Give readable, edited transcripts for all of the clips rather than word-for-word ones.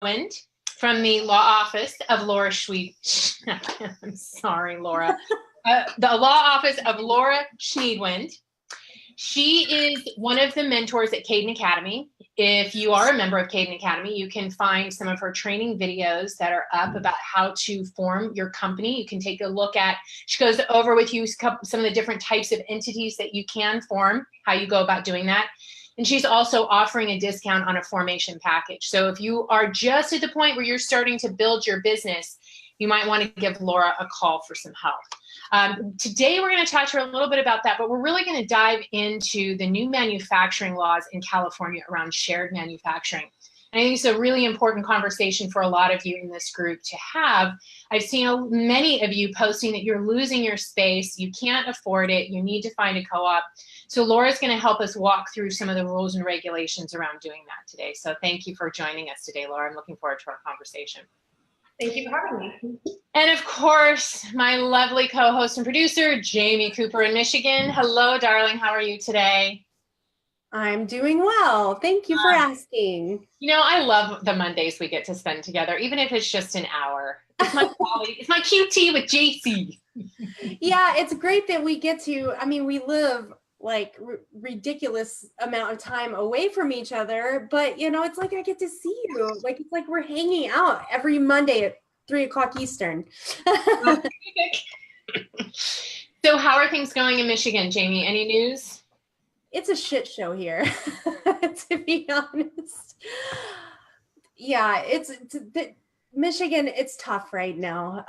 Schniedwind from the law office of Laura I'm sorry, Laura. The law office of Laura Schniedwind. She is one of the mentors at Caden Academy. If you are a member of Caden Academy, you can find some of her training videos that are up about how to form your company. You can take a look at, she goes over with you some of the different types of entities that you can form, how you go about doing that. And she's also offering a discount on a formation package. So if you are just at the point where you're starting to build your business, you might want to give Laura a call for some help. Today, we're going to talk to her a little bit about that, but we're really going to dive into the new manufacturing laws in California around shared manufacturing. And I think it's a really important conversation for a lot of you in this group to have. I've seen many of you posting that you're losing your space, you can't afford it, you need to find a co-op. So Laura's going to help us walk through some of the rules and regulations around doing that today. So thank you for joining us today, Laura. I'm looking forward to our conversation. Thank you for having me. And of course, my lovely co-host and producer, Jamie Cooper in Michigan. Hello, darling. How are you today? I'm doing well. Thank you for asking. You know, I love the Mondays we get to spend together, even if it's just an hour. It's my it's my QT with JC. Yeah, it's great that we get to, I mean, we live like ridiculous amount of time away from each other, but you know, it's like I get to see you. Like it's like we're hanging out every Monday at 3 o'clock Eastern. So how are things going in Michigan, Jamie? Any news? It's a shit show here, to be honest. Yeah, Michigan, it's tough right now.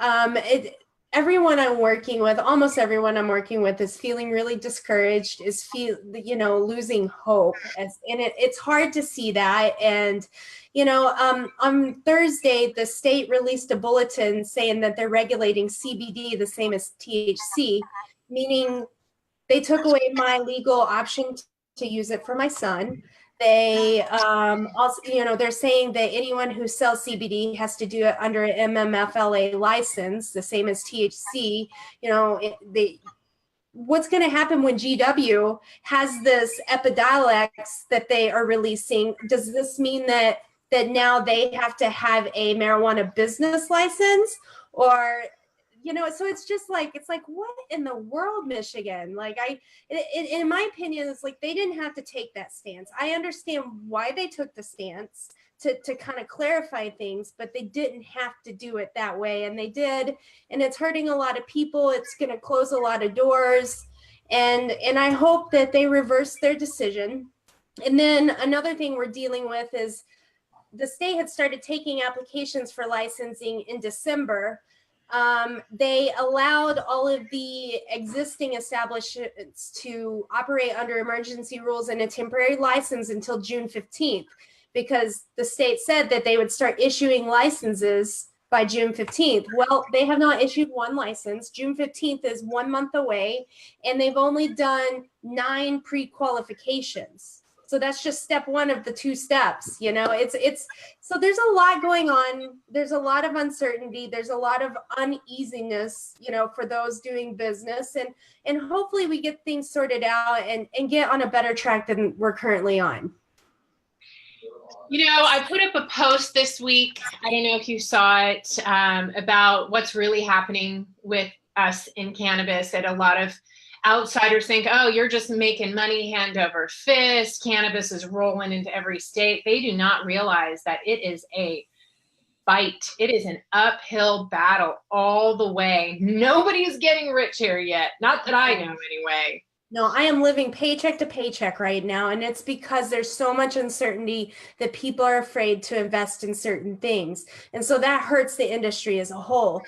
Everyone I'm working with, almost everyone I'm working with, is feeling really discouraged, is losing hope, and it's hard to see that. And on Thursday, the state released a bulletin saying that they're regulating CBD the same as THC, meaning they took away my legal option to use it for my son. They also, they're saying that anyone who sells CBD has to do it under an MMFLA license, the same as THC. What's going to happen when GW has this Epidiolex that they are releasing? Does this mean that now they have to have a marijuana business license? Or so it's just like, what in the world, Michigan? Like in my opinion, it's like they didn't have to take that stance. I understand why they took the stance to kind of clarify things, but they didn't have to do it that way. And they did, and it's hurting a lot of people. It's going to close a lot of doors. And I hope that they reverse their decision. And then another thing we're dealing with is the state had started taking applications for licensing in December. They allowed all of the existing establishments to operate under emergency rules and a temporary license until June 15th, because the state said that they would start issuing licenses by June 15th. Well, they have not issued one license. June 15th is 1 month away, and they've only done 9 pre-qualifications. So that's just step one of the 2 steps. So there's a lot going on. There's a lot of uncertainty. There's a lot of uneasiness, for those doing business, and hopefully we get things sorted out and get on a better track than we're currently on. I put up a post this week, I don't know if you saw it, about what's really happening with us in cannabis. That a lot of outsiders think, oh, you're just making money hand over fist. Cannabis is rolling into every state. They do not realize that it is a fight. It is an uphill battle all the way. Nobody's getting rich here yet. Not that I know anyway. No, I am living paycheck to paycheck right now. And it's because there's so much uncertainty that people are afraid to invest in certain things. And so that hurts the industry as a whole.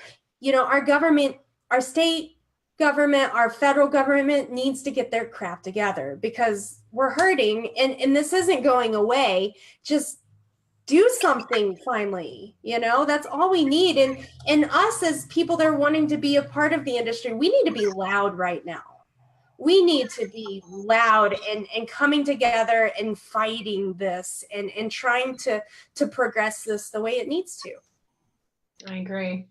Our government, our state government, our federal government needs to get their crap together, because we're hurting and this isn't going away. Just do something finally. That's all we need. And us as people that are wanting to be a part of the industry, we need to be loud right now. We need to be loud and coming together and fighting this and trying to progress this the way it needs to. I agree.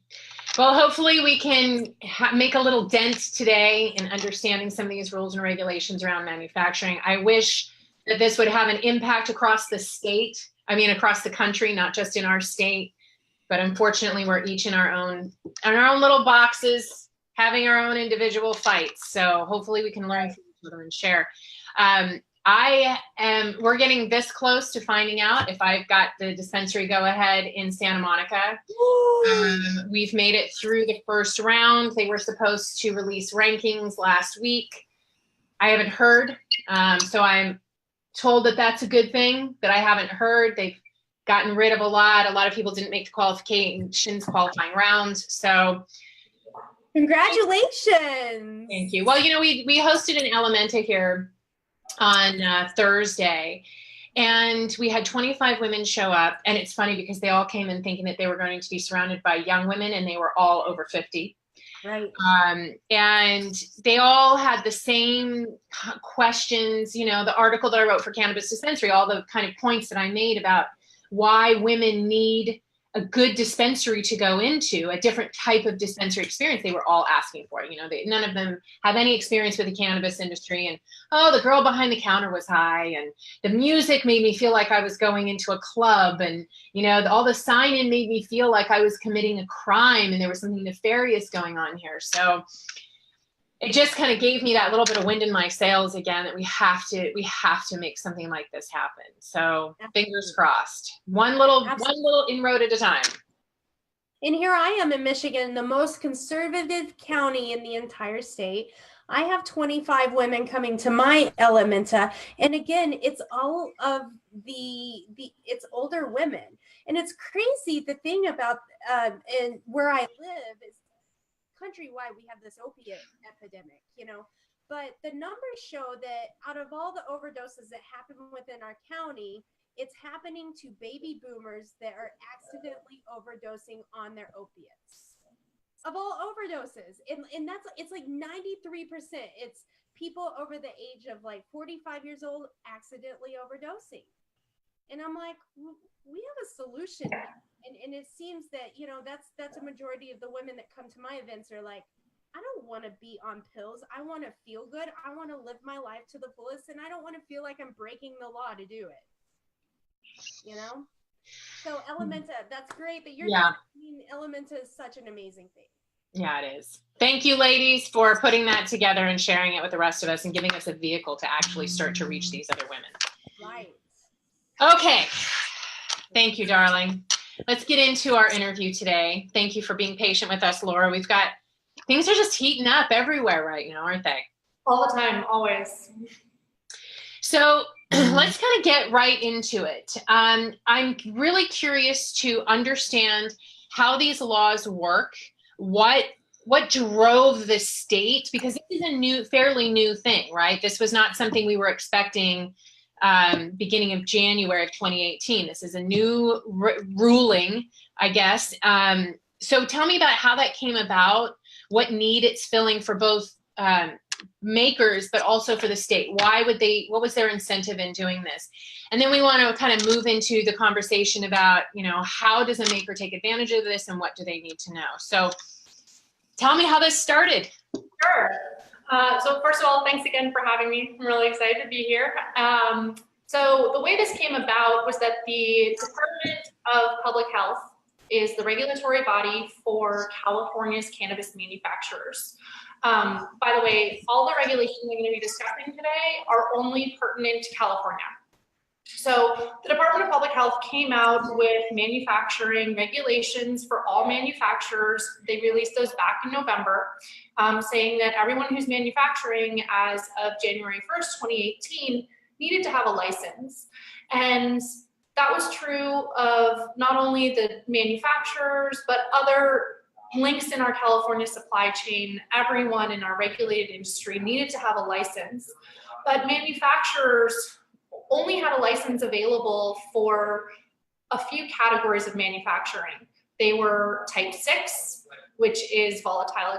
Well, hopefully we can make a little dent today in understanding some of these rules and regulations around manufacturing. I wish that this would have an impact across the state. I mean, across the country, not just in our state, but unfortunately we're each in our own little boxes, having our own individual fights. So hopefully we can learn from each other and share. We're getting this close to finding out if I've got the dispensary go ahead in Santa Monica. We've made it through the first round. They were supposed to release rankings last week. I haven't heard. So I'm told that that's a good thing, that I haven't heard. They've gotten rid of a lot. A lot of people didn't make the qualifying rounds. So congratulations. Thank you. Well, we hosted an Elementa here on Thursday, and we had 25 women show up. And it's funny because they all came in thinking that they were going to be surrounded by young women, and they were all over 50. Right. And they all had the same questions, the article that I wrote for Cannabis Dispensary, all the kind of points that I made about why women need a good dispensary to go into, a different type of dispensary experience. They were all asking for it. None of them have any experience with the cannabis industry. And, oh, the girl behind the counter was high, and the music made me feel like I was going into a club. And, all the sign-in made me feel like I was committing a crime and there was something nefarious going on here. So it just kind of gave me that little bit of wind in my sails again, that we have to make something like this happen. So fingers crossed, one little inroad at a time. And here I am in Michigan, the most conservative county in the entire state. I have 25 women coming to my Elementa. And again, it's all of it's older women. And it's crazy. The thing about, and where I live is, countrywide, we have this opiate epidemic, but the numbers show that out of all the overdoses that happen within our county, it's happening to baby boomers that are accidentally overdosing on their opiates. Of all overdoses, and it's like 93%. It's people over the age of like 45 years old accidentally overdosing. And I'm like, we have a solution. And it seems that, that's a majority of the women that come to my events are like, I don't want to be on pills. I want to feel good. I want to live my life to the fullest. And I don't want to feel like I'm breaking the law to do it. So Elementa, that's great that you're Elementa is such an amazing thing. Yeah, it is. Thank you, ladies, for putting that together and sharing it with the rest of us and giving us a vehicle to actually start to reach these other women. Right. Okay. Thank you, darling. Let's get into our interview today. Thank you for being patient with us, Laura. Things are just heating up everywhere right now, aren't they? All the time, always. So let's kind of get right into it. I'm really curious to understand how these laws work, what drove the state, because this is a fairly new thing, right? This was not something we were expecting beginning of January of 2018. This is a new ruling, I guess. So tell me about how that came about, what need it's filling for both makers, but also for the state. What was their incentive in doing this? And then we want to kind of move into the conversation about, how does a maker take advantage of this and what do they need to know? So tell me how this started. Sure. So first of all, thanks again for having me. I'm really excited to be here. So the way this came about was that the Department of Public Health is the regulatory body for California's cannabis manufacturers. By the way, all the regulations I'm going to be discussing today are only pertinent to California. So the Department of Public Health came out with manufacturing regulations for all manufacturers. They released those back in November, saying that everyone who's manufacturing as of January 1st, 2018, needed to have a license. And that was true of not only the manufacturers, but other links in our California supply chain. Everyone in our regulated industry needed to have a license. But manufacturers only had a license available for a few categories of manufacturing. They were type 6, which is non-volatile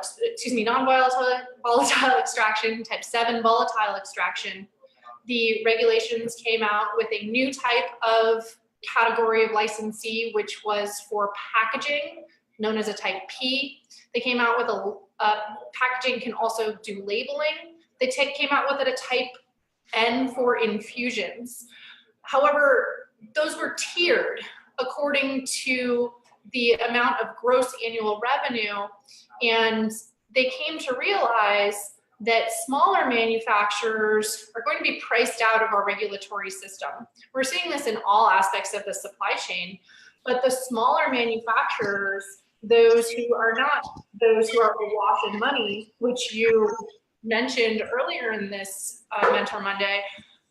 extraction, type 7 volatile extraction. The regulations came out with a new type of category of licensee, which was for packaging, known as a type P. They came out with packaging can also do labeling. They came out with a type N for infusions. However, those were tiered according to the amount of gross annual revenue. And they came to realize that smaller manufacturers are going to be priced out of our regulatory system. We're seeing this in all aspects of the supply chain, but the smaller manufacturers, those who are not those who are awash in money, which you mentioned earlier in this Mentor Monday,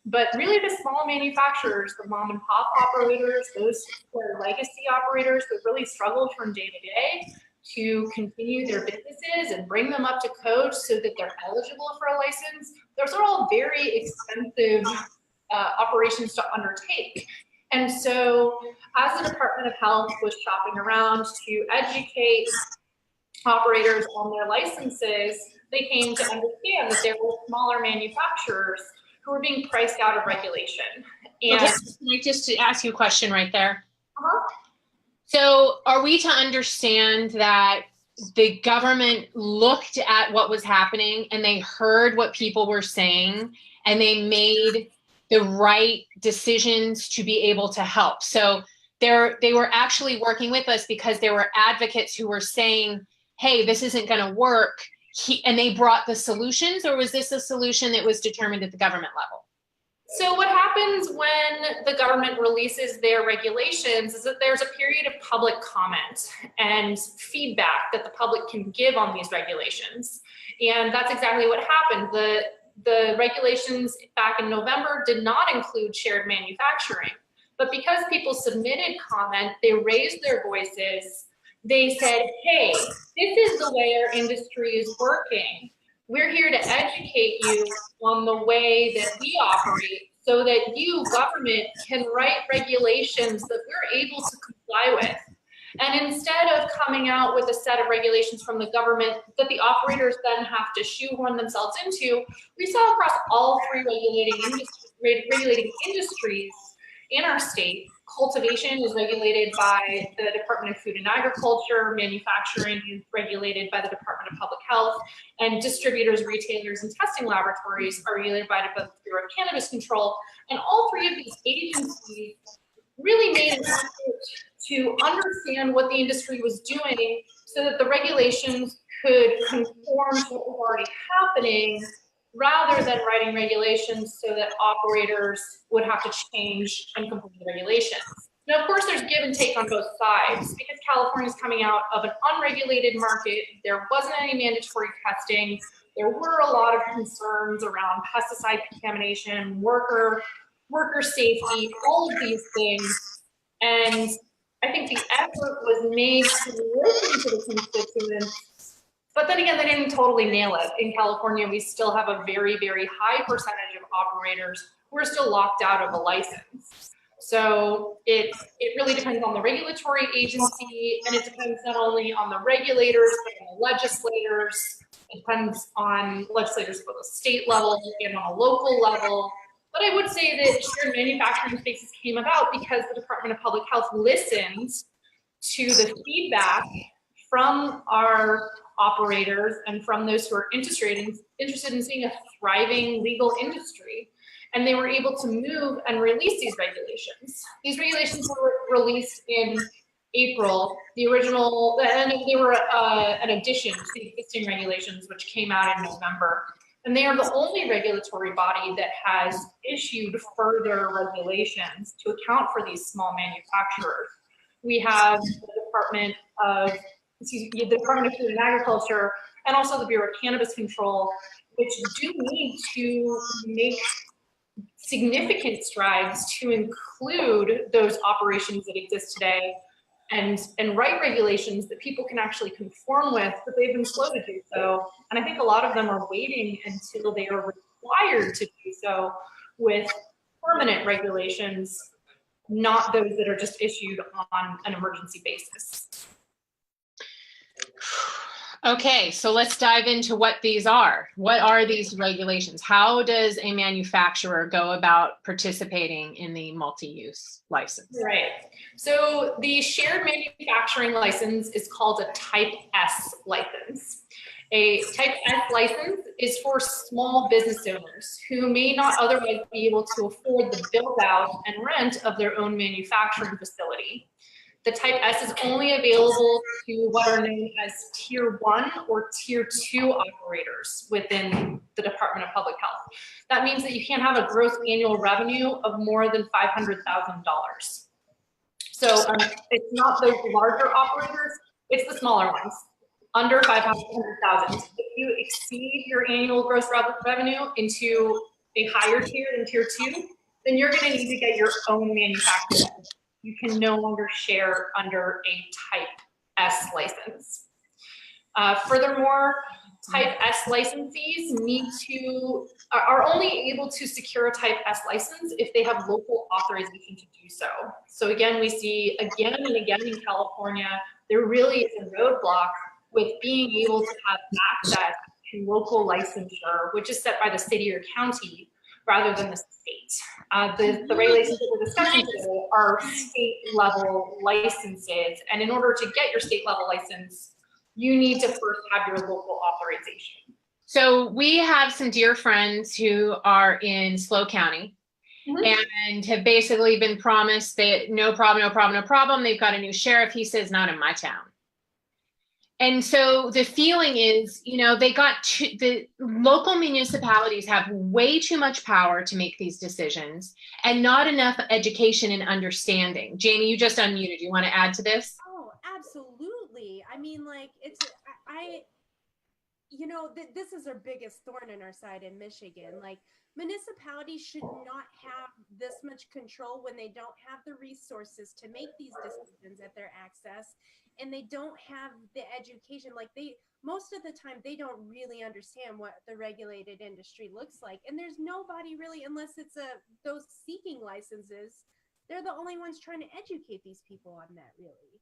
but really the small manufacturers, the mom and pop operators, those who are legacy operators that really struggle from day to day to continue their businesses and bring them up to code so that they're eligible for a license, those are all very expensive operations to undertake. And so as the Department of Health was shopping around to educate operators on their licenses, they came to understand that there were smaller manufacturers who were being priced out of regulation. And okay, can I just ask you a question right there? uh-huh. So are we to understand that the government looked at what was happening and they heard what people were saying and they made the right decisions to be able to help? So they were actually working with us because there were advocates who were saying, hey, this isn't going to work. And they brought the solutions, or was this a solution that was determined at the government level? So what happens when the government releases their regulations is that there's a period of public comment and feedback that the public can give on these regulations. And that's exactly what happened. The regulations back in November did not include shared manufacturing, but because people submitted comment, they raised their voices. They said, hey, this is the way our industry is working. We're here to educate you on the way that we operate so that you, government, can write regulations that we're able to comply with. And instead of coming out with a set of regulations from the government that the operators then have to shoehorn themselves into, we saw across all three regulating industries in our state. Cultivation is regulated by the Department of Food and Agriculture, manufacturing is regulated by the Department of Public Health, and distributors, retailers, and testing laboratories are regulated by the Bureau of Cannabis Control. And all three of these agencies really made an effort to understand what the industry was doing so that the regulations could conform to what was already happening, rather than writing regulations so that operators would have to change and complete the regulations. Now, of course, there's give and take on both sides because California is coming out of an unregulated market. There wasn't any mandatory testing. There were a lot of concerns around pesticide contamination, worker safety, all of these things. And I think the effort was made to listen to the constituents. But then again, they didn't totally nail it. In California, we still have a very, very high percentage of operators who are still locked out of a license. So it really depends on the regulatory agency, and it depends not only on the regulators, but on the legislators. It depends on legislators at the state level and on a local level. But I would say that shared manufacturing spaces came about because the Department of Public Health listened to the feedback from our operators and from those who are interested in seeing a thriving legal industry. And they were able to move and release these regulations. These regulations were released in April. The original, and they were an addition to the existing regulations, which came out in November. And they are the only regulatory body that has issued further regulations to account for these small manufacturers. We have the Department of Food and Agriculture and also the Bureau of Cannabis Control, which do need to make significant strides to include those operations that exist today and write regulations that people can actually conform with, but they've been slow to do so. And I think a lot of them are waiting until they are required to do so with permanent regulations, not those that are just issued on an emergency basis. Okay, so let's dive into what these are. What are these regulations? How does a manufacturer go about participating in the multi-use license? Right. So the shared manufacturing license is called a Type S license. A type S license is for small business owners who may not otherwise be able to afford the build out and rent of their own manufacturing facility. The type S is only available to what are known as tier 1 or tier 2 operators within the Department of Public Health. That means that you can't have a gross annual revenue of more than $500,000. So it's not those larger operators, it's the smaller ones, under 500,000. If you exceed your annual gross revenue into a higher tier than tier 2, then you're going to need to get your own manufacturer. You can no longer share under a type S license. Furthermore, type S licensees are only able to secure a type S license if they have local authorization to do so. So again, we see again and again in California, there really is a roadblock with being able to have access to local licensure, which is set by the city or county rather than the state. The regulations that we're discussing today are state level licenses. And in order to get your state level license, you need to first have your local authorization. So we have some dear friends who are in SLO County and have basically been promised that no problem, no problem, no problem. They've got a new sheriff. He says, not in my town. And so the feeling is, you know, the local municipalities have way too much power to make these decisions and not enough education and understanding. Jamie, you just unmuted. You want to add to this? Oh, absolutely. I mean, like, this is our biggest thorn in our side in Michigan. Like, municipalities should not have this much control when they don't have the resources to make these decisions at their access. And they don't have the education, like most of the time, they don't really understand what the regulated industry looks like. And there's nobody really, unless it's those seeking licenses, they're the only ones trying to educate these people on that, really.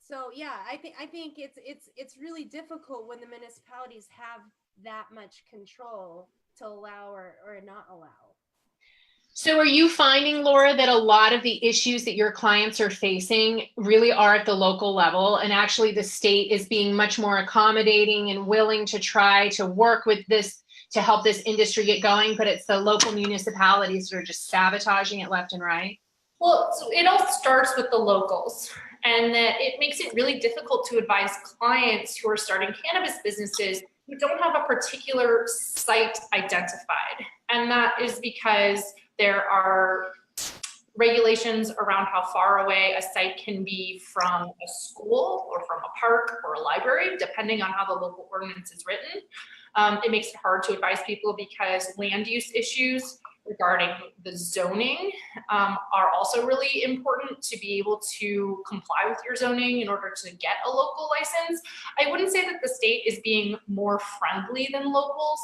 So yeah, I think it's really difficult when the municipalities have that much control to allow or not allow. So are you finding, Laura, that a lot of the issues that your clients are facing really are at the local level, and actually the state is being much more accommodating and willing to try to work with this to help this industry get going, but it's the local municipalities that are just sabotaging it left and right? Well, so it all starts with the locals, and that it makes it really difficult to advise clients who are starting cannabis businesses who don't have a particular site identified. And that is because there are regulations around how far away a site can be from a school or from a park or a library, depending on how the local ordinance is written. It makes it hard to advise people because land use issues regarding the zoning are also really important to be able to comply with your zoning in order to get a local license. I wouldn't say that the state is being more friendly than locals,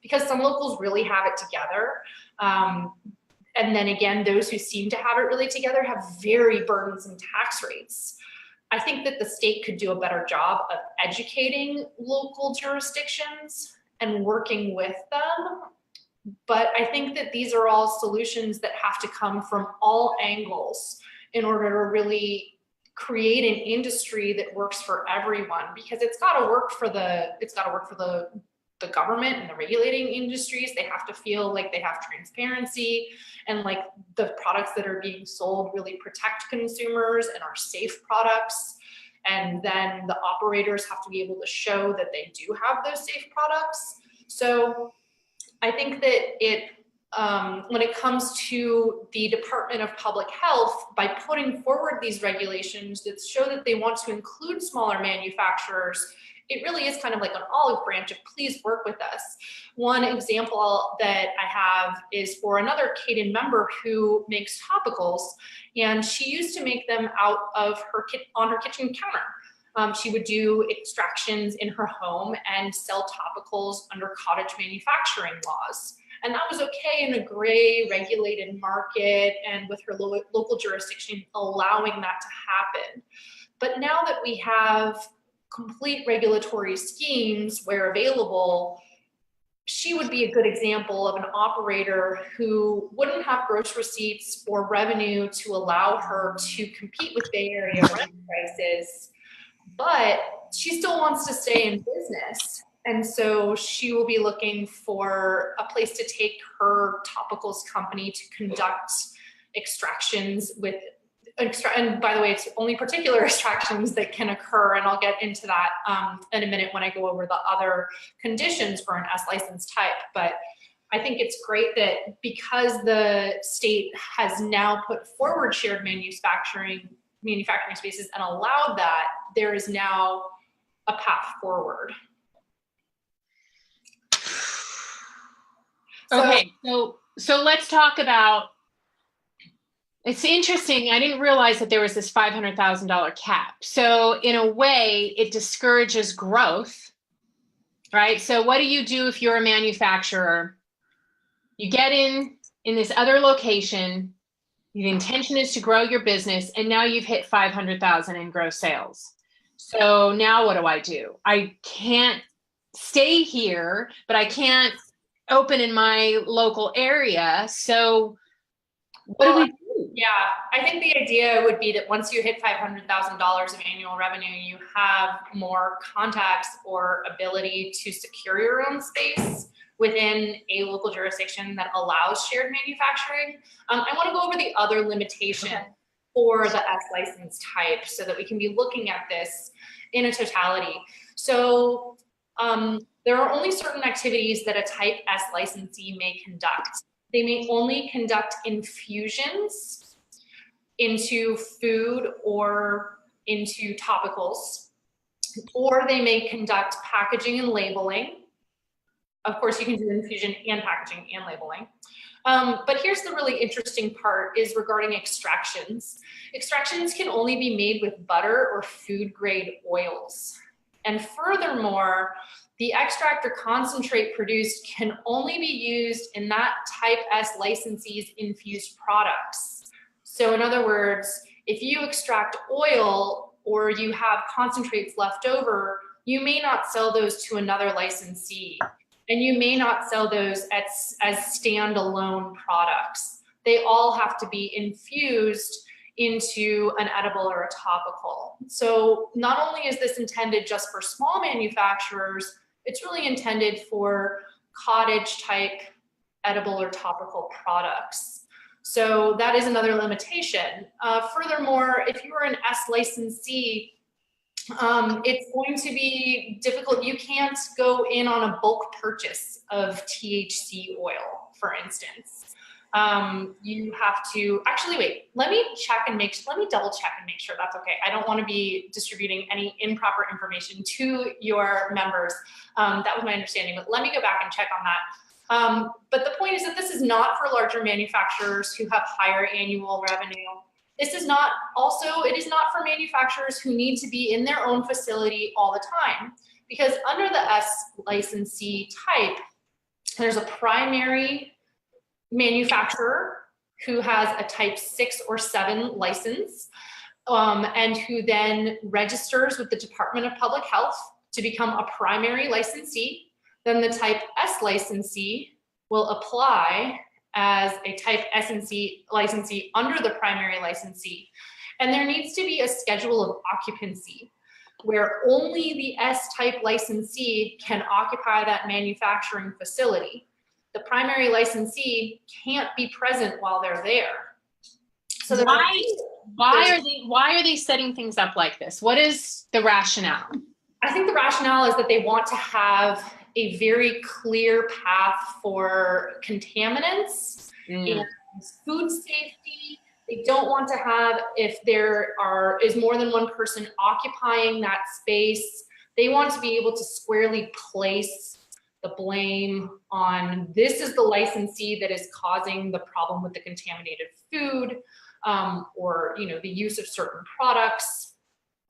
because some locals really have it together. And then again, those who seem to have it really together have very burdensome tax rates. I think that the state could do a better job of educating local jurisdictions and working with them. But I think that these are all solutions that have to come from all angles in order to really create an industry that works for everyone, because it's got to work for the government and the regulating industries. They have to feel like they have transparency and like the products that are being sold really protect consumers and are safe products. And then the operators have to be able to show that they do have those safe products. So I think that when it comes to the Department of Public Health, by putting forward these regulations that show that they want to include smaller manufacturers, it really is kind of like an olive branch of please work with us. One example that I have is for another Caden member who makes topicals, and she used to make them on her kitchen counter. She would do extractions in her home and sell topicals under cottage manufacturing laws. And that was okay in a gray regulated market and with her local jurisdiction allowing that to happen. But now that we have complete regulatory schemes where available, she would be a good example of an operator who wouldn't have gross receipts or revenue to allow her to compete with Bay Area rent prices, but she still wants to stay in business. And so she will be looking for a place to take her topicals company to conduct extractions with, and by the way, it's only particular extractions that can occur, and I'll get into that in a minute when I go over the other conditions for an S license type. But I think it's great that because the state has now put forward shared manufacturing spaces and allowed that, there is now a path forward. Okay, so let's talk about, it's interesting, I didn't realize that there was this $500,000 cap. So in a way, it discourages growth, right? So what do you do if you're a manufacturer? You get in this other location, the intention is to grow your business, and now you've hit 500,000 in gross sales. So now what do? I can't stay here, but I can't open in my local area. So what do we do? Yeah, I think the idea would be that once you hit $500,000 of annual revenue, you have more contacts or ability to secure your own space within a local jurisdiction that allows shared manufacturing. I want to go over the other limitation for the S license type so that we can be looking at this in a totality. So there are only certain activities that a type S licensee may conduct. They may only conduct infusions into food or into topicals, or they may conduct packaging and labeling. Of course, you can do infusion and packaging and labeling. But here's the really interesting part is regarding extractions. Extractions can only be made with butter or food grade oils. And furthermore, the extract or concentrate produced can only be used in that type S licensee's infused products. So in other words, if you extract oil or you have concentrates left over, you may not sell those to another licensee. And you may not sell those as standalone products. They all have to be infused into an edible or a topical. So not only is this intended just for small manufacturers, it's really intended for cottage type edible or topical products. So that is another limitation. Furthermore, if you are an S licensee, it's going to be difficult. You can't go in on a bulk purchase of THC oil, for instance. You have to, actually, wait, let me double check and make sure that's okay. I don't want to be distributing any improper information to your members. That was my understanding, but let me go back and check on that. But the point is that this is not for larger manufacturers who have higher annual revenue. This is not it is not for manufacturers who need to be in their own facility all the time, because under the S licensee type, there's a primary manufacturer who has a type 6 or 7 license and who then registers with the Department of Public Health to become a primary licensee. Then the type S licensee will apply as a type S licensee under the primary licensee. And there needs to be a schedule of occupancy where only the S-type licensee can occupy that manufacturing facility. The primary licensee can't be present while they're there. So why are they setting things up like this? What is the rationale? I think the rationale is that they want to have a very clear path for contaminants and food safety. They don't want to have, if there is more than one person occupying that space, they want to be able to squarely place the blame on this is the licensee that is causing the problem with the contaminated food or the use of certain products.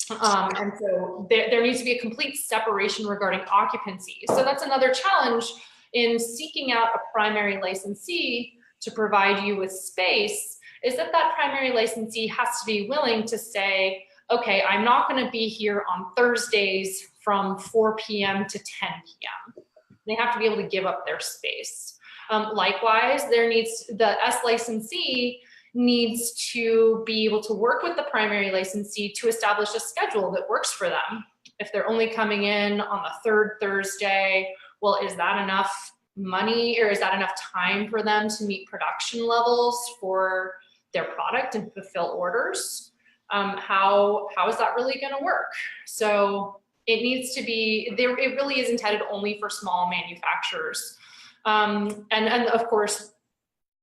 And so there needs to be a complete separation regarding occupancy. So that's another challenge in seeking out a primary licensee to provide you with space, is that primary licensee has to be willing to say, okay, I'm not going to be here on Thursdays from 4 p.m. to 10 p.m. They have to be able to give up their space. Likewise, the S licensee needs to be able to work with the primary licensee to establish a schedule that works for them. If they're only coming in on the third Thursday, well, is that enough money or is that enough time for them to meet production levels for their product and fulfill orders? How is that really going to work? So it needs to be there. It really is intended only for small manufacturers. And of course,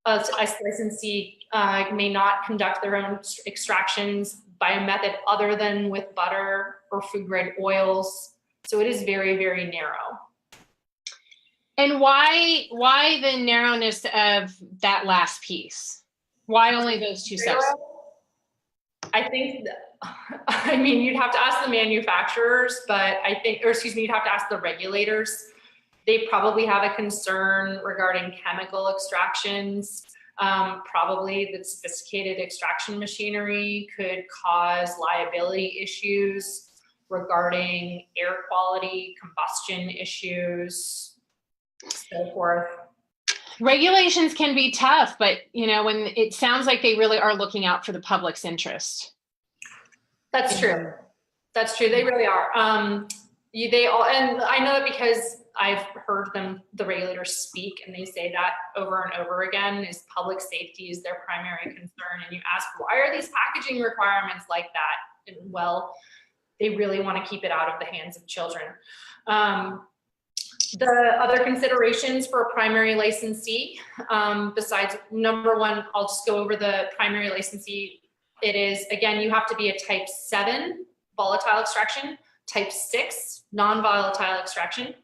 a licensee may not conduct their own extractions by a method other than with butter or food grade oils. So it is very, very narrow. And why the narrowness of that last piece? Why only those two steps? I think, I mean, you'd have to ask the manufacturers, but I think, or excuse me, you'd have to ask the regulators. They probably have a concern regarding chemical extractions. Probably the sophisticated extraction machinery could cause liability issues regarding air quality, combustion issues, so forth. Regulations can be tough, but you know, when it sounds like they really are looking out for the public's interest. That's true. That's true. They really are. They all, and I know that because I've heard the regulators speak, and they say that over and over again, is public safety is their primary concern. And you ask, why are these packaging requirements like that? And well, they really want to keep it out of the hands of children. The other considerations for a primary licensee, besides number one, I'll just go over the primary licensee. It is, again, you have to be a type 7 volatile extraction, type 6 non-volatile extraction,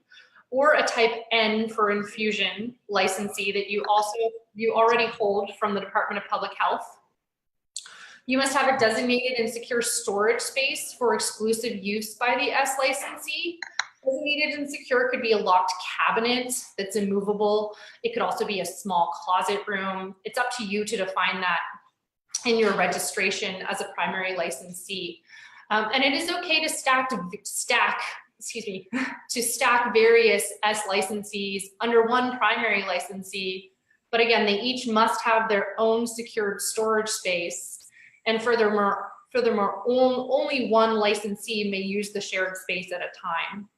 or a type N for infusion licensee that you already hold from the Department of Public Health. You must have a designated and secure storage space for exclusive use by the S licensee. Designated and secure could be a locked cabinet that's immovable. It could also be a small closet room. It's up to you to define that in your registration as a primary licensee. And it is okay to stack various S licensees under one primary licensee. But again, they each must have their own secured storage space. And furthermore, only one licensee may use the shared space at a time.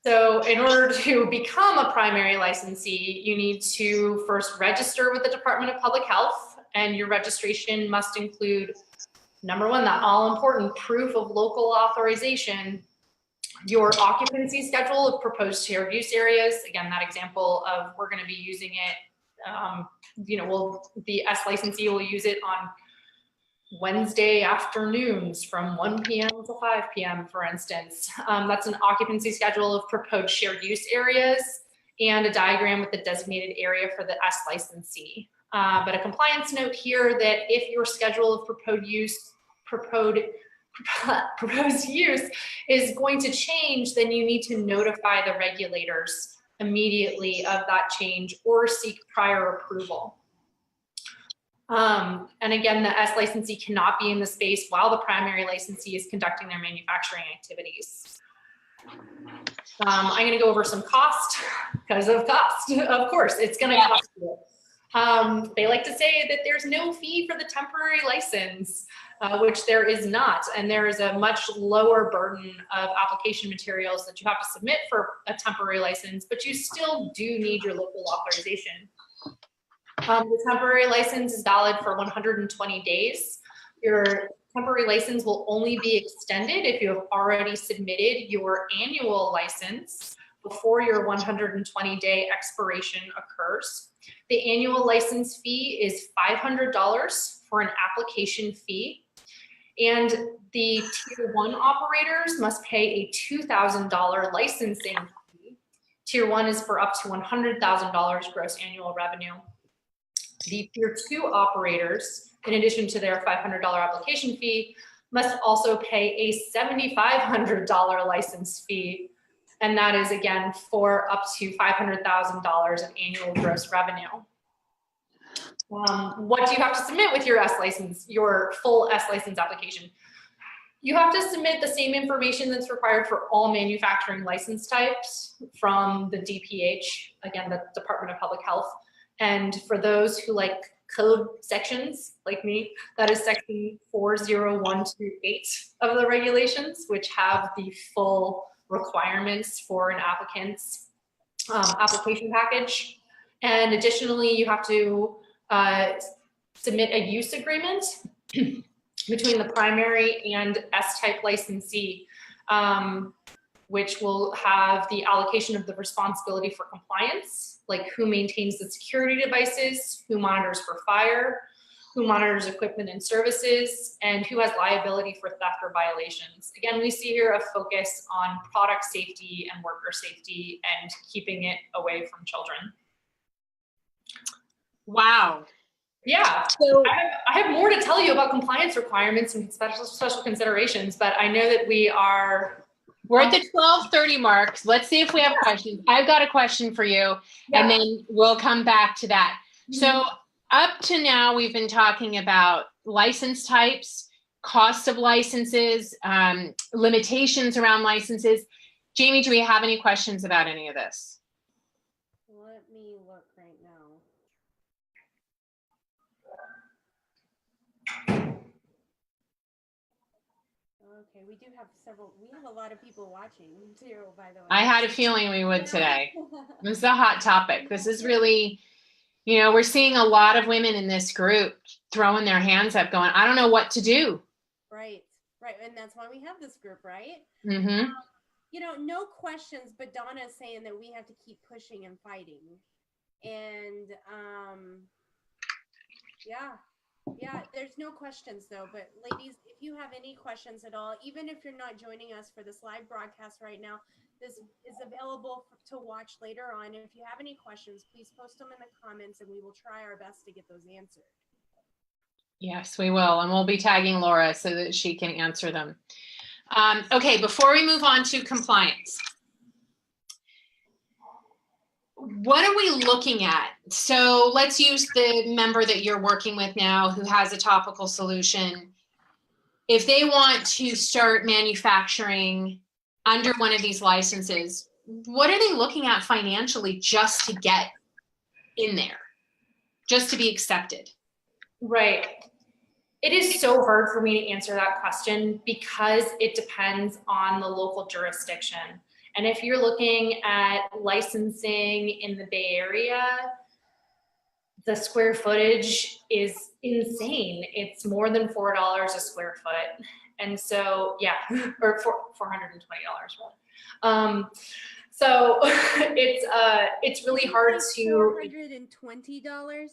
So in order to become a primary licensee, you need to first register with the Department of Public Health, and your registration must include, number one, that all-important proof of local authorization, your occupancy schedule of proposed shared use areas. Again, that example of we're going to be using it, the S licensee will use it on Wednesday afternoons from 1 p.m. to 5 p.m., for instance. That's an occupancy schedule of proposed shared use areas and a diagram with the designated area for the S licensee. But a compliance note here that if your schedule of proposed use is going to change, then you need to notify the regulators immediately of that change or seek prior approval. And again, the S licensee cannot be in the space while the primary licensee is conducting their manufacturing activities. I'm going to go over some cost because of cost. Of course, it's going to cost you. They like to say that there's no fee for the temporary license, which there is not. And there is a much lower burden of application materials that you have to submit for a temporary license, but you still do need your local authorization. The temporary license is valid for 120 days. Your temporary license will only be extended if you have already submitted your annual license before your 120-day expiration occurs. The annual license fee is $500 for an application fee, and the Tier 1 operators must pay a $2,000 licensing fee. Tier 1 is for up to $100,000 gross annual revenue. The Tier 2 operators, in addition to their $500 application fee, must also pay a $7,500 license fee. And that is, again, for up to $500,000 in annual gross revenue. What do you have to submit with your S license, your full S license application? You have to submit the same information that's required for all manufacturing license types from the DPH, again, the Department of Public Health. And for those who like code sections, like me. That is section 40128 of the regulations, which have the full requirements for an applicant's application package. And additionally, you have to submit a use agreement between the primary and S-type licensee, which will have the allocation of the responsibility for compliance, like who maintains the security devices, who monitors for fire, who monitors equipment and services, and who has liability for theft or violations. Again, we see here a focus on product safety and worker safety and keeping it away from children. Wow. Yeah, So I have more to tell you about compliance requirements and special considerations, but I know that we're at the 12:30 mark. Let's see if we have questions. I've got a question for you, and then we'll come back to that. So up to now, we've been talking about license types, cost of licenses, limitations around licenses. Jamie, do we have any questions about any of this? let me look right now. Okay, we do have we have a lot of people watching too, by the way. I had a feeling we would today. This is a hot topic. This is really, you know, we're seeing a lot of women in this group throwing their hands up going, I don't know what to do. Right. And that's why we have this group, right? Mm-hmm. You know, no questions, but Donna is saying that we have to keep pushing and fighting. And yeah, there's no questions though, but ladies, if you have any questions at all, even if you're not joining us for this live broadcast right now, this is available to watch later on. If you have any questions, please post them in the comments and we will try our best to get those answered. Yes, we will. And we'll be tagging Laura so that she can answer them. Okay, before we move on to compliance, what are we looking at? So let's use the member that you're working with now who has a topical solution. If they want to start manufacturing under one of these licenses, what are they looking at financially just to get in there, just to be accepted? Right. It is so hard for me to answer that question because it depends on the local jurisdiction. And if you're looking at licensing in the Bay Area, the square footage is insane. It's more than $4 a square foot. And so, yeah, or $420. So it's really hard to. $420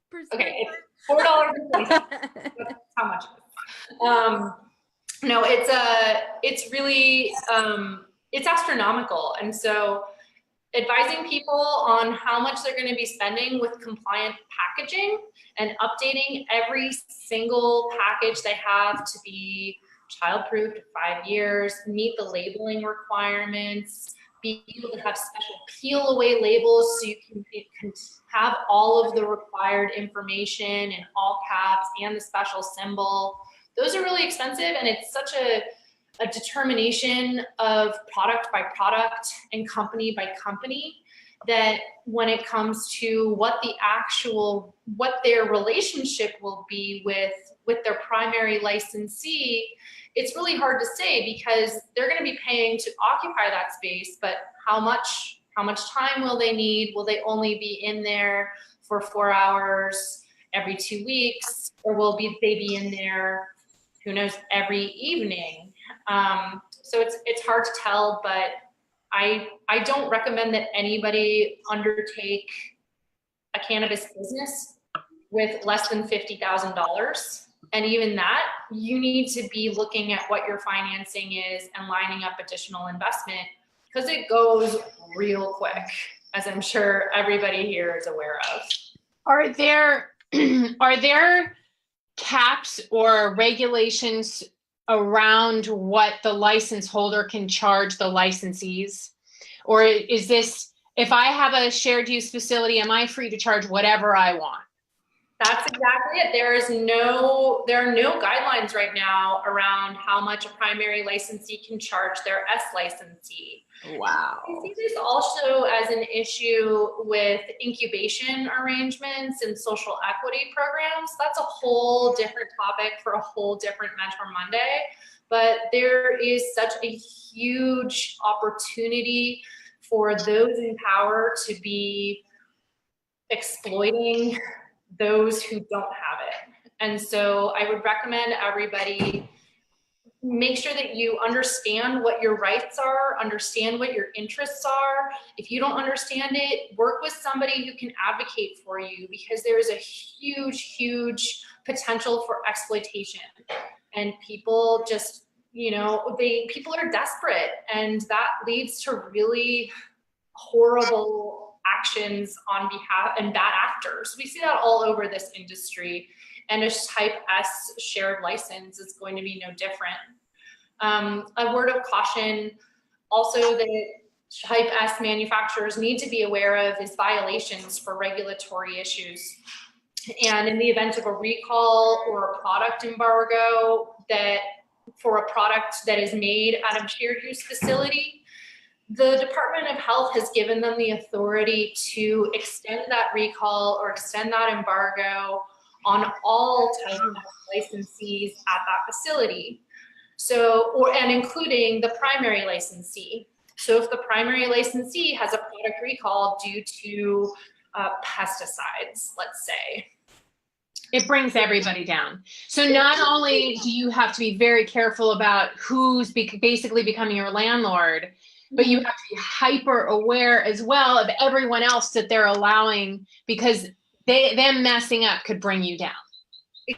per Okay, it's $4.20. That's how much it is. No, it's really, it's astronomical. And so advising people on how much they're going to be spending with compliant packaging and updating every single package they have to be child-proof to 5 years, meet the labeling requirements, be able to have special peel-away labels so you can have all of the required information in all caps and the special symbol. Those are really expensive, and it's such a determination of product by product and company by company that when it comes to what their relationship will be with their primary licensee, it's really hard to say because they're going to be paying to occupy that space, but how much time will they need? Will they only be in there for 4 hours every 2 weeks, or will they be in there, who knows, every evening? So it's hard to tell, but I don't recommend that anybody undertake a cannabis business with less than $50,000. And even that, you need to be looking at what your financing is and lining up additional investment because it goes real quick, as I'm sure everybody here is aware of. Are there caps or regulations around what the license holder can charge the licensees? Or is this, if I have a shared use facility, am I free to charge whatever I want? That's exactly it. There are no guidelines right now around how much a primary licensee can charge their S licensee. Wow. I see this also as an issue with incubation arrangements and social equity programs. That's a whole different topic for a whole different Mentor Monday. But there is such a huge opportunity for those in power to be exploiting those who don't have it. And so I would recommend everybody make sure that you understand what your rights are, understand what your interests are. If you don't understand it, work with somebody who can advocate for you, because there is a huge, huge potential for exploitation. And people just, people are desperate, and that leads to really horrible actions on behalf and bad actors. We see that all over this industry, and a type S shared license is going to be no different. A word of caution also that type S manufacturers need to be aware of is violations for regulatory issues. And in the event of a recall or a product embargo for a product that is made at a shared use facility, the Department of Health has given them the authority to extend that recall or extend that embargo on all type of licensees at that facility. And including the primary licensee. So if the primary licensee has a product recall due to pesticides, let's say, it brings everybody down. So not only do you have to be very careful about who's basically becoming your landlord, but you have to be hyper aware as well of everyone else that they're allowing, because them messing up could bring you down.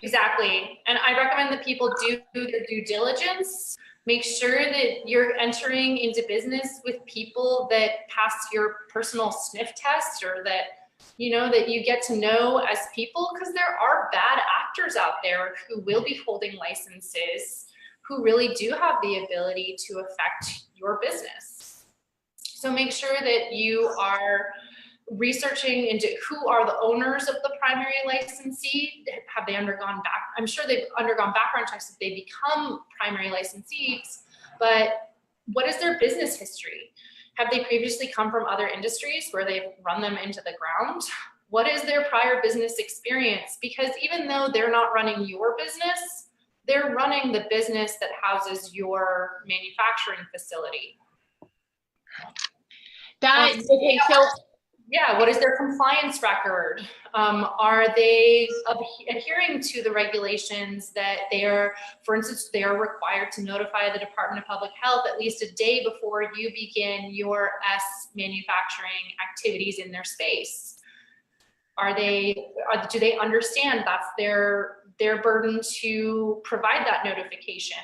Exactly. And I recommend that people do their due diligence. Make sure that you're entering into business with people that pass your personal sniff test, or that that you get to know as people, because there are bad actors out there who will be holding licenses, who really do have the ability to affect your business. So make sure that you are researching into who are the owners of the primary licensee. Have they undergone I'm sure they've undergone background checks if they become primary licensees, but what is their business history? Have they previously come from other industries where they've run them into the ground? What is their prior business experience? Because even though they're not running your business, they're running the business that houses your manufacturing facility. Okay, so yeah, what is their compliance record? Are they adhering to the regulations that for instance, they are required to notify the Department of Public Health at least a day before you begin your S manufacturing activities in their space? Do they understand that's their burden to provide that notification?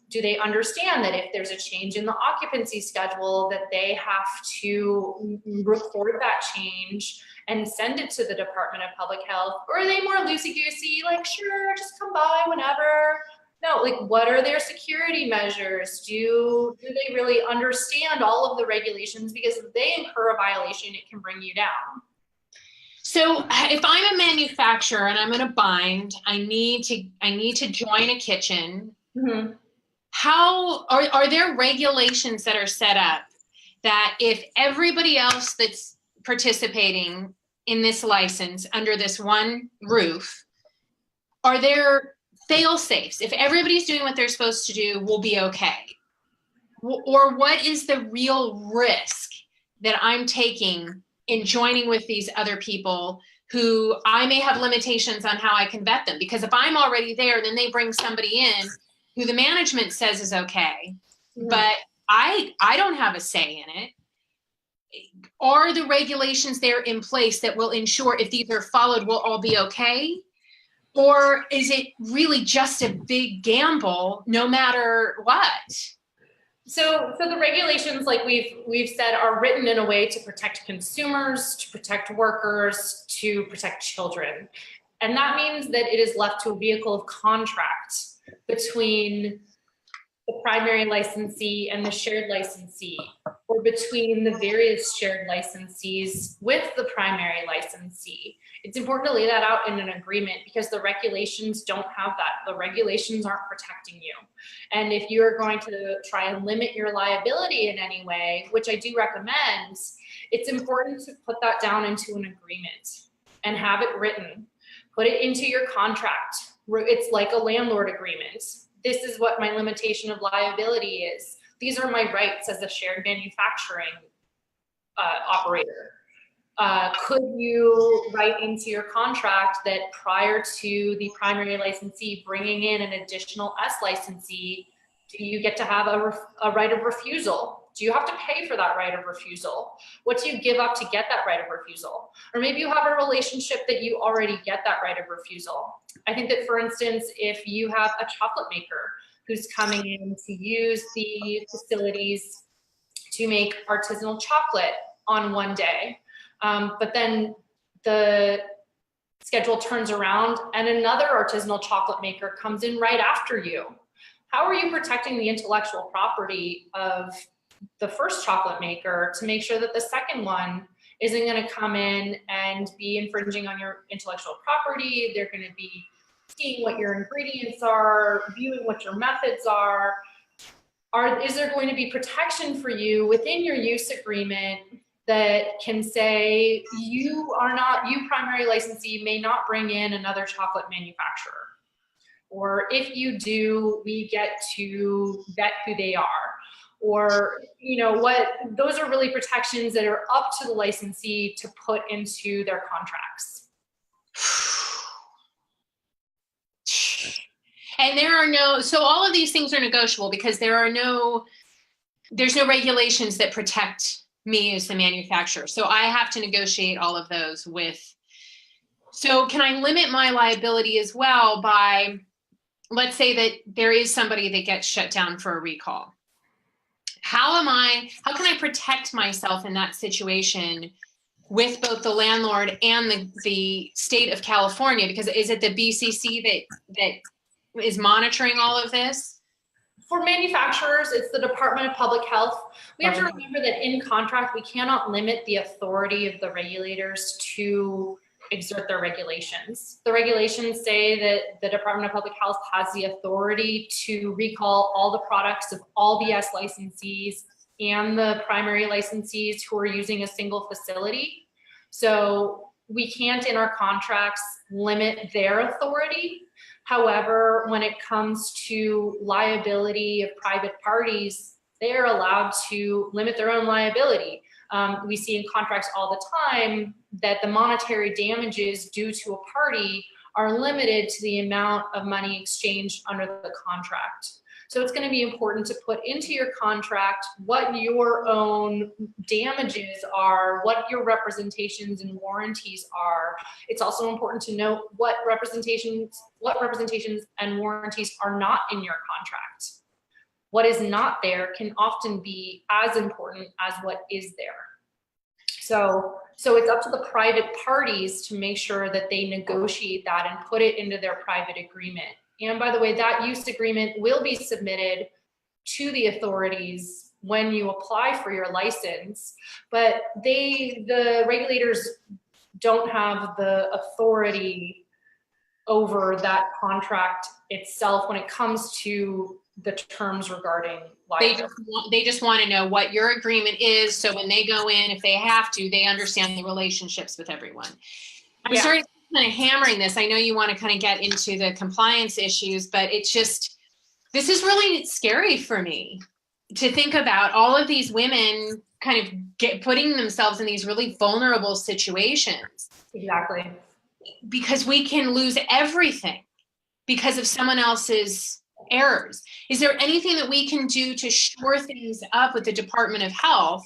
Do they understand that if there's a change in the occupancy schedule, that they have to record that change and send it to the Department of Public Health? Or are they more loosey-goosey, like, sure, just come by whenever? No, like, what are their security measures? Do they really understand all of the regulations? Because if they incur a violation, it can bring you down. So if I'm a manufacturer and I'm in a bind, I need to join a kitchen. Mm-hmm. How are there regulations that are set up that if everybody else that's participating in this license under this one roof, are there fail safes? If everybody's doing what they're supposed to do, we'll be okay. Or what is the real risk that I'm taking in joining with these other people who I may have limitations on how I can vet them? Because if I'm already there, then they bring somebody in who the management says is okay, but I don't have a say in it. Are the regulations there in place that will ensure if these are followed, we'll all be okay? Or is it really just a big gamble no matter what? So the regulations, like we've said, are written in a way to protect consumers, to protect workers, to protect children. And that means that it is left to a vehicle of contract between the primary licensee and the shared licensee. or between the various shared licensees with the primary licensee. It's important to lay that out in an agreement because the regulations don't have that. The regulations aren't protecting you. And if you're going to try and limit your liability in any way, which I do recommend, it's important to put that down into an agreement and have it written. Put it into your contract. It's like a landlord agreement. This is what my limitation of liability is. These are my rights as a shared manufacturing operator. Could you write into your contract that prior to the primary licensee bringing in an additional S licensee, do you get to have a right of refusal? Do you have to pay for that right of refusal? What do you give up to get that right of refusal? Or maybe you have a relationship that you already get that right of refusal. I think that, for instance, if you have a chocolate maker who's coming in to use the facilities to make artisanal chocolate on one day, but then the schedule turns around and another artisanal chocolate maker comes in right after you. How are you protecting the intellectual property of the first chocolate maker to make sure that the second one isn't going to come in and be infringing on your intellectual property? They're going to be seeing what your ingredients are, viewing what your methods are. Is there going to be protection for you within your use agreement that can say you primary licensee may not bring in another chocolate manufacturer? Or if you do, we get to vet who they are. Or, those are really protections that are up to the licensee to put into their contracts. And so all of these things are negotiable because there's no regulations that protect me as the manufacturer. So I have to negotiate all of those so can I limit my liability as well by, let's say that there is somebody that gets shut down for a recall. How can I protect myself in that situation with both the landlord and the state of California? Because is it the BCC that is monitoring all of this? For manufacturers, it's the Department of Public Health. We have to remember that in contract, we cannot limit the authority of the regulators to exert their regulations. The regulations say that the Department of Public Health has the authority to recall all the products of all the S licensees and the primary licensees who are using a single facility. So we can't in our contracts limit their authority. However, when it comes to liability of private parties, they are allowed to limit their own liability. We see in contracts all the time that the monetary damages due to a party are limited to the amount of money exchanged under the contract. So it's going to be important to put into your contract what your own damages are, what your representations and warranties are. It's also important to note what representations and warranties are not in your contract. What is not there can often be as important as what is there. So it's up to the private parties to make sure that they negotiate that and put it into their private agreement. And by the way, that use agreement will be submitted to the authorities when you apply for your license, but the regulators don't have the authority over that contract itself when it comes to the terms regarding liability. They just want to know what your agreement is, so when they go in, if they have to, they understand the relationships with everyone. I'm sorry to kind of hammering this. I know you want to kind of get into the compliance issues, but this is really scary for me to think about all of these women kind of putting themselves in these really vulnerable situations. Exactly. Because we can lose everything because of someone else's errors. Is there anything that we can do to shore things up with the Department of Health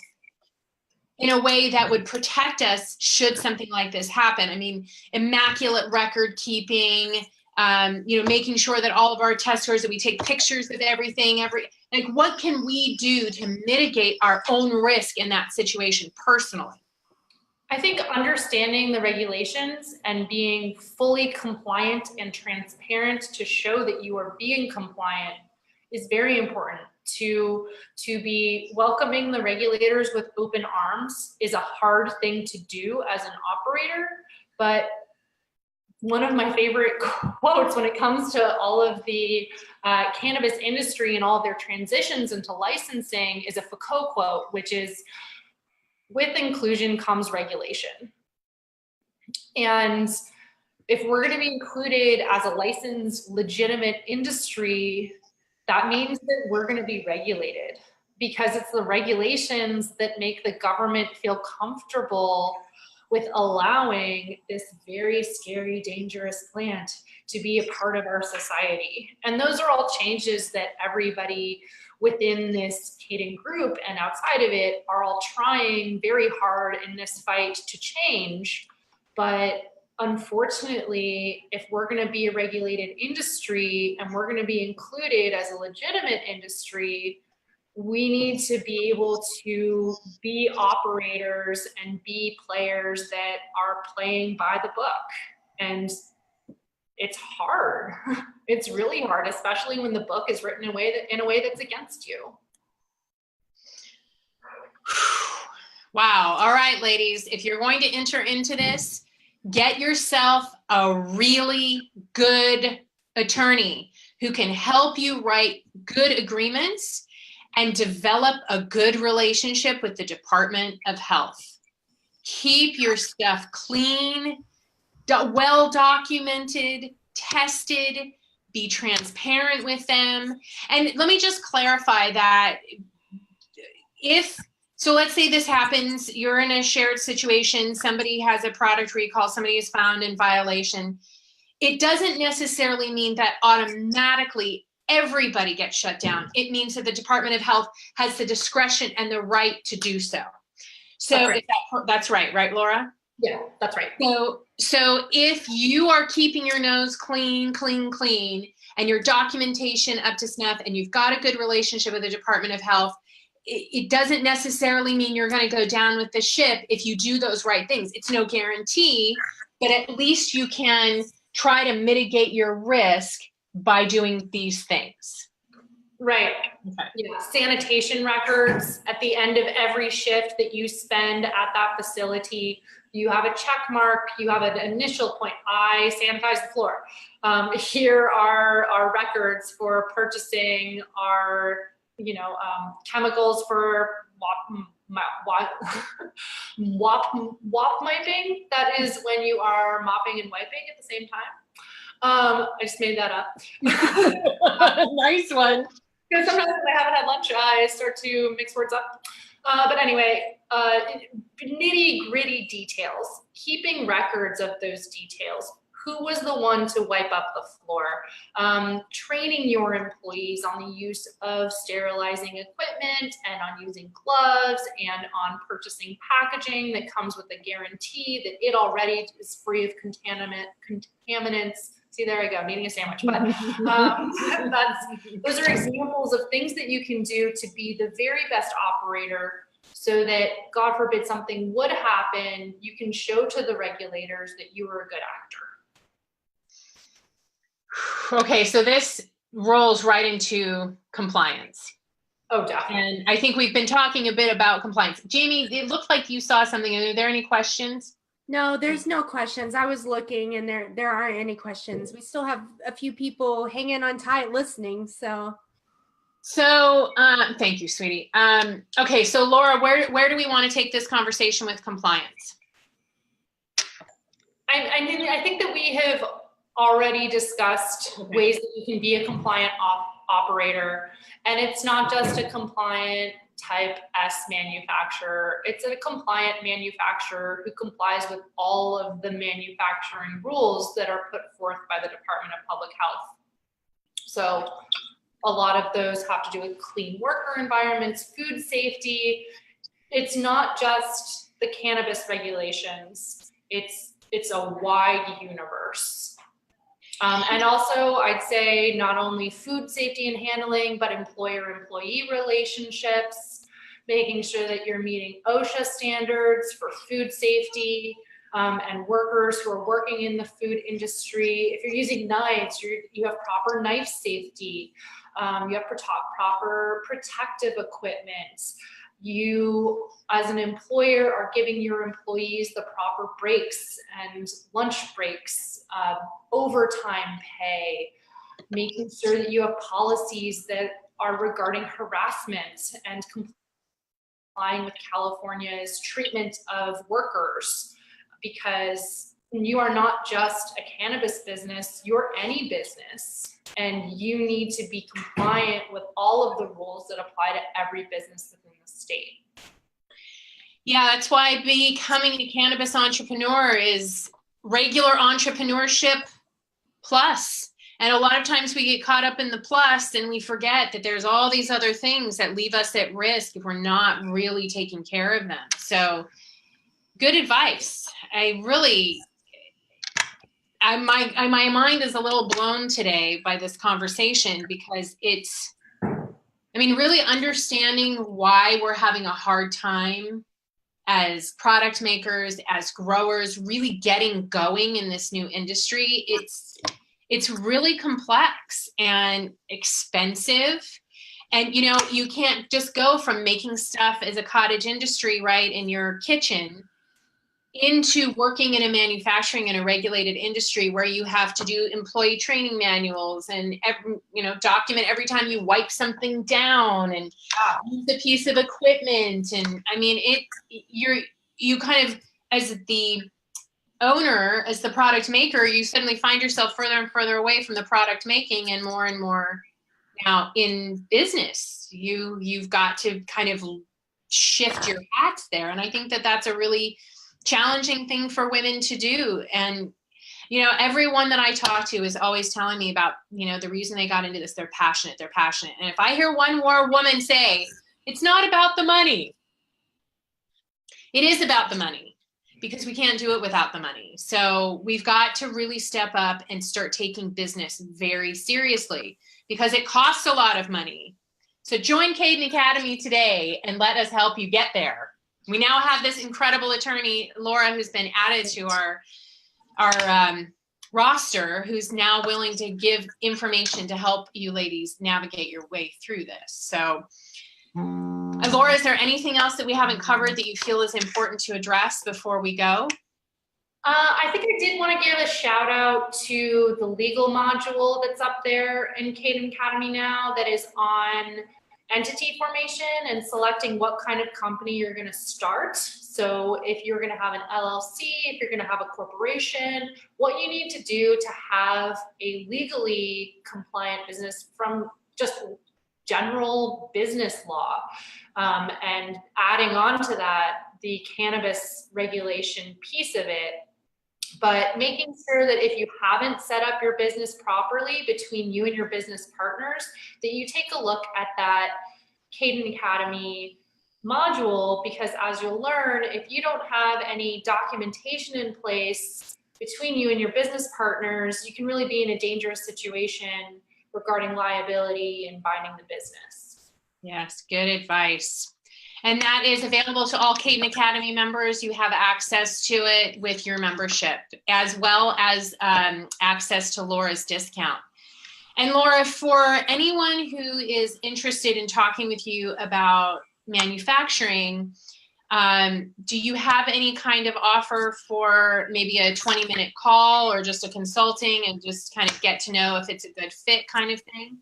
in a way that would protect us should something like this happen? I mean, immaculate record keeping, making sure that all of our test scores, that we take pictures of everything, what can we do to mitigate our own risk in that situation personally? I think understanding the regulations and being fully compliant and transparent to show that you are being compliant is very important to be welcoming the regulators with open arms is a hard thing to do as an operator. But one of my favorite quotes when it comes to all of the cannabis industry and all of their transitions into licensing is a Foucault quote, which is, "With inclusion comes regulation." And if we're going to be included as a licensed, legitimate industry, that means that we're going to be regulated, because it's the regulations that make the government feel comfortable with allowing this very scary, dangerous plant to be a part of our society. And those are all changes that everybody within this Caden group and outside of it are all trying very hard in this fight to change. But unfortunately, if we're going to be a regulated industry and we're going to be included as a legitimate industry, we need to be able to be operators and be players that are playing by the book. And it's hard. It's really hard, especially when the book is written in a way that's against you. Wow. All right, ladies, if you're going to enter into this, get yourself a really good attorney who can help you write good agreements and develop a good relationship with the Department of Health. Keep your stuff clean, well documented, tested, be transparent with them. And let me just clarify that so let's say this happens, you're in a shared situation, somebody has a product recall, somebody is found in violation. It doesn't necessarily mean that automatically everybody gets shut down. It means that the Department of Health has the discretion and the right to do so. So that's right, Laura? Yeah, that's right. So if you are keeping your nose clean, and your documentation up to snuff, and you've got a good relationship with the Department of Health, it doesn't necessarily mean you're going to go down with the ship if you do those right things. It's no guarantee, but at least you can try to mitigate your risk by doing these things. Right. Okay. Yeah. Sanitation records at the end of every shift that you spend at that facility. You have a check mark. You have an initial point. I sanitize the floor. Here are our records for purchasing our, chemicals for wop miping. That is when you are mopping and wiping at the same time. I just made that up. Nice one. Because sometimes when I haven't had lunch, I start to mix words up. But anyway, nitty gritty details, keeping records of those details. Who was the one to wipe up the floor? Training your employees on the use of sterilizing equipment and on using gloves and on purchasing packaging that comes with a guarantee that it already is free of contaminants. See, there I go, needing a sandwich. But those are examples of things that you can do to be the very best operator so that, God forbid, something would happen, you can show to the regulators that you were a good actor. Okay, so this rolls right into compliance. Oh, definitely. And I think we've been talking a bit about compliance. Jamie, it looked like you saw something. Are there any questions? No, there's no questions. I was looking and there aren't any questions. We still have a few people hanging on tight listening. So thank you, sweetie. Okay, so Laura, where do we want to take this conversation with compliance? I think that we have already discussed ways that you can be a compliant operator, and it's not just a compliant type S manufacturer. It's a compliant manufacturer who complies with all of the manufacturing rules that are put forth by the Department of Public Health. So a lot of those have to do with clean worker environments, food safety. It's not just the cannabis regulations. It's a wide universe. And also, I'd say not only food safety and handling, but employer-employee relationships, making sure that you're meeting OSHA standards for food safety, and workers who are working in the food industry. If you're using knives, you have proper knife safety. You have proper protective equipment. You, as an employer, are giving your employees the proper breaks and lunch breaks, overtime pay, making sure that you have policies that are regarding harassment and complying with California's treatment of workers, because you are not just a cannabis business, you're any business, and you need to be compliant with all of the rules that apply to every business within the state. Yeah, that's why becoming a cannabis entrepreneur is regular entrepreneurship plus. And a lot of times we get caught up in the plus and we forget that there's all these other things that leave us at risk if we're not really taking care of them. So good advice. My mind is a little blown today by this conversation, because really understanding why we're having a hard time as product makers, as growers, really getting going in this new industry. It's really complex and expensive. And, you can't just go from making stuff as a cottage industry, right, in your kitchen, into working in a manufacturing in a regulated industry where you have to do employee training manuals and document every time you wipe something down and use a piece of equipment. And you kind of, as the owner, as the product maker, you suddenly find yourself further and further away from the product making and more now in business. You've got to kind of shift your hats there. And I think that that's a really challenging thing for women to do. And, everyone that I talk to is always telling me about, the reason they got into this, they're passionate. And if I hear one more woman say, it's not about the money, it is about the money, because we can't do it without the money. So we've got to really step up and start taking business very seriously, because it costs a lot of money. So join Caden Academy today and let us help you get there. We now have this incredible attorney, Laura, who's been added to our roster, who's now willing to give information to help you ladies navigate your way through this. So, Laura, is there anything else that we haven't covered that you feel is important to address before we go? I think I did want to give a shout out to the legal module that's up there in Caden Academy now, that is on entity formation and selecting what kind of company you're going to start. So if you're going to have an LLC, if you're going to have a corporation, what you need to do to have a legally compliant business from just general business law. And adding on to that, the cannabis regulation piece of it, but making sure that if you haven't set up your business properly between you and your business partners, that you take a look at that Caden Academy module, because as you'll learn, if you don't have any documentation in place between you and your business partners, you can really be in a dangerous situation regarding liability and binding the business. Yes, good advice. And that is available to all Caden Academy members. You have access to it with your membership, as well as access to Laura's discount. And Laura, for anyone who is interested in talking with you about manufacturing, do you have any kind of offer for maybe a 20-minute call or just a consulting and just kind of get to know if it's a good fit kind of thing?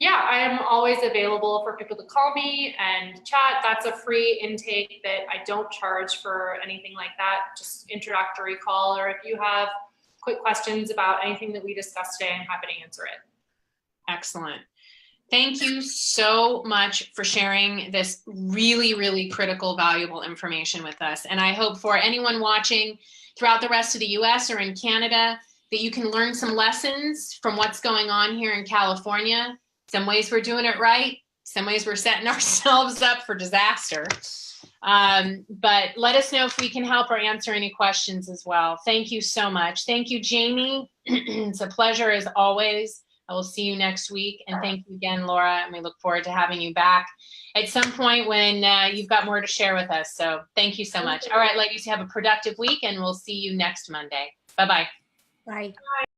Yeah, I am always available for people to call me and chat. That's a free intake that I don't charge for anything like that, just introductory call. Or if you have quick questions about anything that we discussed today, I'm happy to answer it. Excellent. Thank you so much for sharing this really, really critical, valuable information with us. And I hope for anyone watching throughout the rest of the US or in Canada that you can learn some lessons from what's going on here in California. Some ways we're doing it right. Some ways we're setting ourselves up for disaster. But let us know if we can help or answer any questions as well. Thank you so much. Thank you, Jamie. It's a pleasure as always. I will see you next week. And thank you again, Laura. And we look forward to having you back at some point when you've got more to share with us. So thank you so much. All right, ladies, have a productive week, and we'll see you next Monday. Bye-bye. Bye.